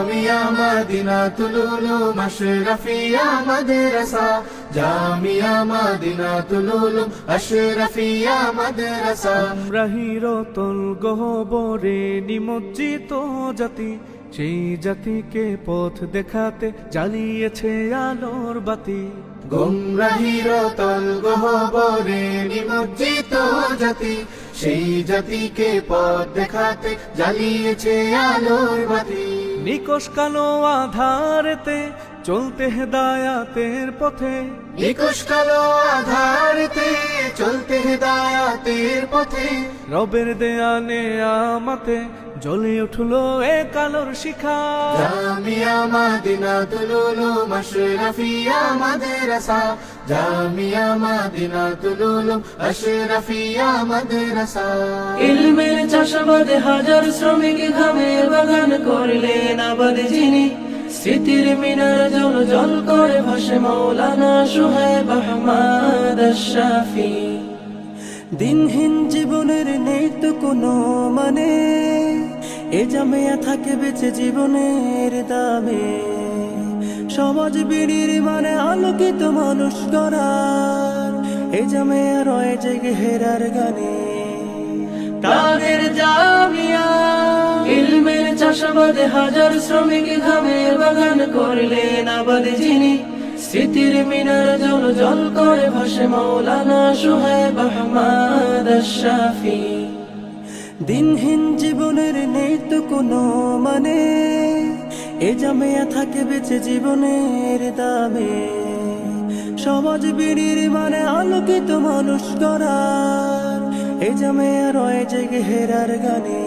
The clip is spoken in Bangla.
জামিয়া মদিনাতুল উলুম আশরাফিয়া মাদ্রাসা, জামিয়া মদিনাতুল উলুম আশরাফিয়া মাদ্রাসা। আমরা হিরোতল গহ্বরে নিমজ্জিত জাতি, সেই জাতিকে পথ দেখাতে জ্বালিয়েছে আলোর বাতি। গুমরাহির তল গহ্বরে নিমজ্জিত জাতি, সেই জাতিকে পথ দেখাতে জ্বালিয়েছে আলোর বাতি। নিকষ কালো আধারেতে চলতে হেদায়াতের পথে, নিকষ কালো আধারেতে চলতে হেদায়াতের পথে। রবের দেয়া নেয়ামতে জ্বলে উঠলো এ কালোর শিখা। জামিয়া মদিনাতুল উলুম আশরাফিয়া মাদ্রাসা, জামিয়া মদিনাতুল উলুম আশরাফিয়া মাদ্রাসা। ইলমের চাষাবাদে হাজার শ্রমিক ঘামের বাগান করলেন আবাদ যিনি, স্মৃতির মিনার জল জল করে ভাসে মৌলানা সোহেব আহমদ আশরাফি। দিনহীন জীবনের নেই তো কোনো মানে, এ জামিয়া থাকে বেঁচে জীবনের দামে। সমাজ বিড়ির মানে আলোকিত মানুষ গড়ার, এ জামিয়া রয়ে জেগে হেরার গানে। তাদের জামিয়া ইলমের চাষাবাদে হাজার শ্রমিক ঘামের বাগান করলেন আবাদ যিনি, স্মৃতির মিনার জল জল করে ভাসে মৌলানা সোহেব আহমদ আশরাফি। দিনহীন জীবনের নেই তো কোনো মানে, এ জামিয়া থাকে বেঁচে জীবনের দামে। সমাজ বিড়ির মানে আলোকিত মানুষ গড়ার, এ জামিয়া রয়ে জেগে হেরার গানে।